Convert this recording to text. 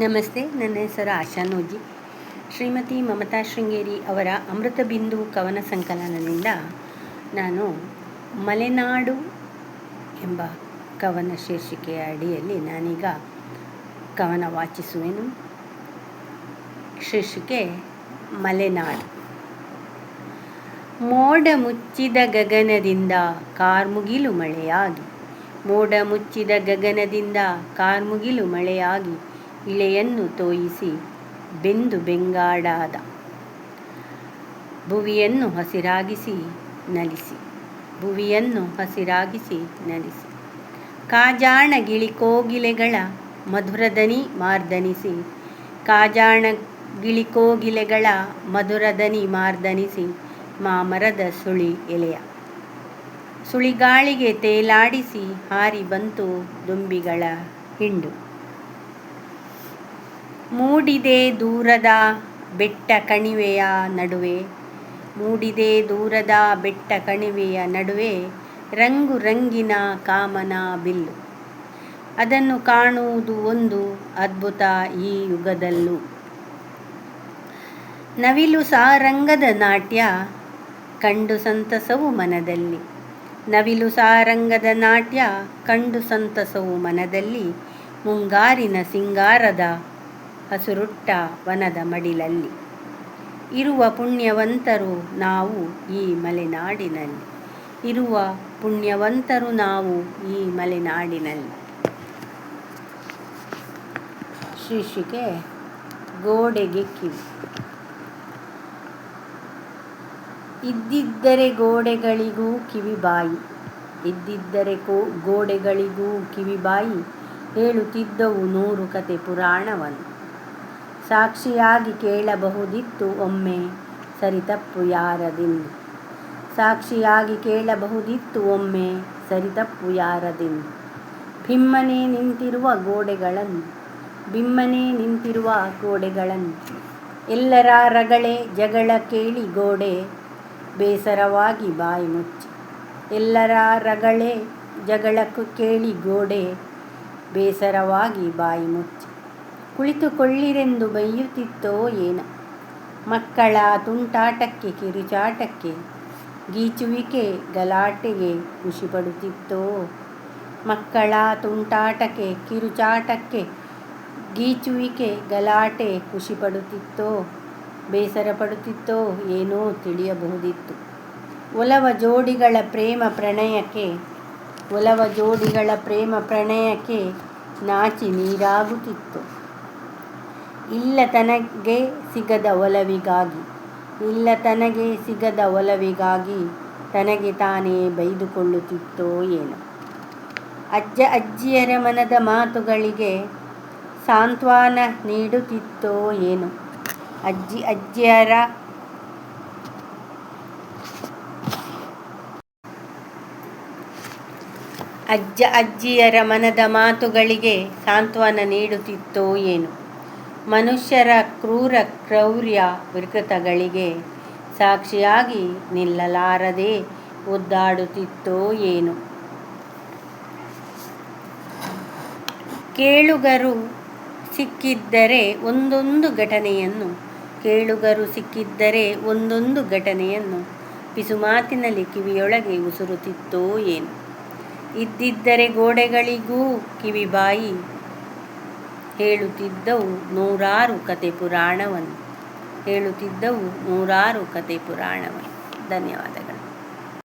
ನಮಸ್ತೆ. ನನ್ನ ಹೆಸರು ಆಶಾ ನೋಜಿ. ಶ್ರೀಮತಿ ಮಮತಾ ಶೃಂಗೇರಿ ಅವರ ಅಮೃತ ಬಿಂದು ಕವನ ಸಂಕಲನದಿಂದ ನಾನು ಮಲೆನಾಡು ಎಂಬ ಕವನ ಶೀರ್ಷಿಕೆಯ ಅಡಿಯಲ್ಲಿ ನಾನೀಗ ಕವನ ವಾಚಿಸುವೆನು. ಶೀರ್ಷಿಕೆ ಮಲೆನಾಡು. ಮೋಡ ಮುಚ್ಚಿದ ಗಗನದಿಂದ ಕಾರ್ಮುಗಿಲು ಮಳೆಯಾಗಿ, ಮೋಡ ಮುಚ್ಚಿದ ಗಗನದಿಂದ ಕಾರ್ಮುಗಿಲು ಮಳೆಯಾಗಿ, ಇಳೆಯನ್ನು ತೋಯಿಸಿ ಬೆಂದು ಬೆಂಗಾಡಾದ ಭುವಿಯನ್ನು ಹಸಿರಾಗಿಸಿ ನಲಿಸಿ, ಭುವಿಯನ್ನು ಹಸಿರಾಗಿಸಿ ನಲಿಸಿ, ಕಾಜಾಣ ಗಿಳಿಕೋಗಿಲೆಗಳ ಮಧುರದನಿ ಮಾರ್ದನಿಸಿ, ಕಾಜಾಣ ಗಿಳಿಕೋಗಿಲೆಗಳ ಮಧುರದನಿ ಮಾರ್ದನಿಸಿ, ಮಾಮರದ ಸುಳಿ ಎಲೆಯ ಸುಳಿಗಾಳಿಗೆ ತೇಲಾಡಿಸಿ ಹಾರಿ ಬಂತು ದುಂಬಿಗಳ ಹಿಂಡು. ಮೂಡಿದೆ ದೂರದ ಬೆಟ್ಟ ಕಣಿವೆಯ ನಡುವೆ, ಮೂಡಿದೆ ದೂರದ ಬೆಟ್ಟ ಕಣಿವೆಯ ನಡುವೆ, ರಂಗು ರಂಗಿನ ಕಾಮನ ಬಿಲ್ಲು. ಅದನ್ನು ಕಾಣುವುದು ಒಂದು ಅದ್ಭುತ ಈ ಯುಗದಲ್ಲೂ. ನವಿಲು ಸಾರಂಗದ ನಾಟ್ಯ ಕಂಡು ಸಂತಸವು ಮನದಲ್ಲಿ, ನವಿಲು ಸಾರಂಗದ ನಾಟ್ಯ ಕಂಡು ಸಂತಸವು ಮನದಲ್ಲಿ, ಮುಂಗಾರಿನ ಸಿಂಗಾರದ ಹಸುರುಟ್ಟ ವನದ ಮಡಿಲಲ್ಲಿ. ಇರುವ ಪುಣ್ಯವಂತರು ನಾವು ಈ ಮಲೆನಾಡಿನಲ್ಲಿ, ಇರುವ ಪುಣ್ಯವಂತರು ನಾವು ಈ ಮಲೆನಾಡಿನಲ್ಲಿ. ಶೀರ್ಷಿಕೆ ಗೋಡೆಗೆ ಕಿವಿ. ಇದ್ದಿದ್ದರೆ ಗೋಡೆಗಳಿಗೂ ಕಿವಿಬಾಯಿ, ಇದ್ದಿದ್ದರೆ ಗೋಡೆಗಳಿಗೂ ಕಿವಿಬಾಯಿ, ಹೇಳುತ್ತಿದ್ದವು 100 ಕತೆ ಪುರಾಣವನ್ನು. ಸಾಕ್ಷಿಯಾಗಿ ಕೇಳಬಹುದಿತ್ತು ಒಮ್ಮೆ ಸರಿತಪ್ಪು ಯಾರದೆಂದು, ಸಾಕ್ಷಿಯಾಗಿ ಕೇಳಬಹುದಿತ್ತು ಒಮ್ಮೆ ಸರಿತಪ್ಪು ಯಾರದೆಂದು. ಬಿಮ್ಮನೆ ನಿಂತಿರುವ ಗೋಡೆಗಳನ್ನು, ಬಿಮ್ಮನೆ ನಿಂತಿರುವ ಗೋಡೆಗಳನ್ನು, ಎಲ್ಲರ ರಗಳೆ ಜಗಳ ಕೇಳಿ ಗೋಡೆ ಬೇಸರವಾಗಿ ಬಾಯಿ ಮುಚ್ಚಿ, ಎಲ್ಲರ ರಗಳೆ ಜಗಳ ಕೇಳಿ ಗೋಡೆ ಬೇಸರವಾಗಿ ಬಾಯಿ ಮುಚ್ಚಿ, ಕುಳಿತುಕೊಳ್ಳಿರೆಂದು ಬೈಯುತ್ತಿತ್ತೋ ಏನೋ. ಮಕ್ಕಳ ತುಂಟಾಟಕ್ಕೆ ಕಿರುಚಾಟಕ್ಕೆ ಗೀಚುವಿಕೆ ಗಲಾಟೆಗೆ ಖುಷಿಪಡುತ್ತಿತ್ತೋ, ಮಕ್ಕಳ ತುಂಟಾಟಕ್ಕೆ ಕಿರುಚಾಟಕ್ಕೆ ಗೀಚುವಿಕೆ ಗಲಾಟೆ ಖುಷಿಪಡುತ್ತಿತ್ತೋ, ಬೇಸರ ಪಡುತ್ತಿತ್ತೋ ಏನೋ ತಿಳಿಯಬಹುದಿತ್ತು. ಒಲವ ಜೋಡಿಗಳ ಪ್ರೇಮ ಪ್ರಣಯಕ್ಕೆ, ಒಲವ ಜೋಡಿಗಳ ಪ್ರೇಮ ಪ್ರಣಯಕ್ಕೆ ನಾಚಿ ನೀರಾಗುತ್ತಿತ್ತು. ಇಲ್ಲ ತನಗೆ ಸಿಗದ ಒಲವಿಗಾಗಿ, ಇಲ್ಲ ತನಗೆ ಸಿಗದ ಒಲವಿಗಾಗಿ ತನಗೆ ತಾನೇ ಬೈದುಕೊಳ್ಳುತ್ತಿತ್ತೋ ಏನೋ. ಅಜ್ಜ ಅಜ್ಜಿಯರ ಮನದ ಮಾತುಗಳಿಗೆ ಸಾಂತ್ವನ ನೀಡುತ್ತಿತ್ತೋ ಏನೋ. ಅಜ್ಜ ಅಜ್ಜಿಯರ ಮನದ ಮಾತುಗಳಿಗೆ ಸಾಂತ್ವನ ನೀಡುತ್ತಿತ್ತೋ ಏನೋ. ಮನುಷ್ಯರ ಕ್ರೂರ ಕ್ರೌರ್ಯ ವಿಕೃತಗಳಿಗೆ ಸಾಕ್ಷಿಯಾಗಿ ನಿಲ್ಲಲಾರದೆ ಒದ್ದಾಡುತ್ತಿತ್ತೋ ಏನೋ. ಕೇಳುಗರು ಸಿಕ್ಕಿದ್ದರೆ ಒಂದೊಂದು ಘಟನೆಯನ್ನು, ಕೇಳುಗರು ಸಿಕ್ಕಿದ್ದರೆ ಒಂದೊಂದು ಘಟನೆಯನ್ನು ಪಿಸುಮಾತಿನಲ್ಲಿ ಕಿವಿಯೊಳಗೆ ಉಸುರುತ್ತಿತ್ತೋ ಏನು. ಇದ್ದಿದ್ದರೆ ಗೋಡೆಗಳಿಗೂ ಕಿವಿಬಾಯಿ, ಹೇಳುತ್ತಿದ್ದವು 100 ಕತೆ ಪುರಾಣವನ್ನು, ಹೇಳುತ್ತಿದ್ದವು 100 ಕತೆ ಪುರಾಣವನ್ನು. ಧನ್ಯವಾದಗಳು.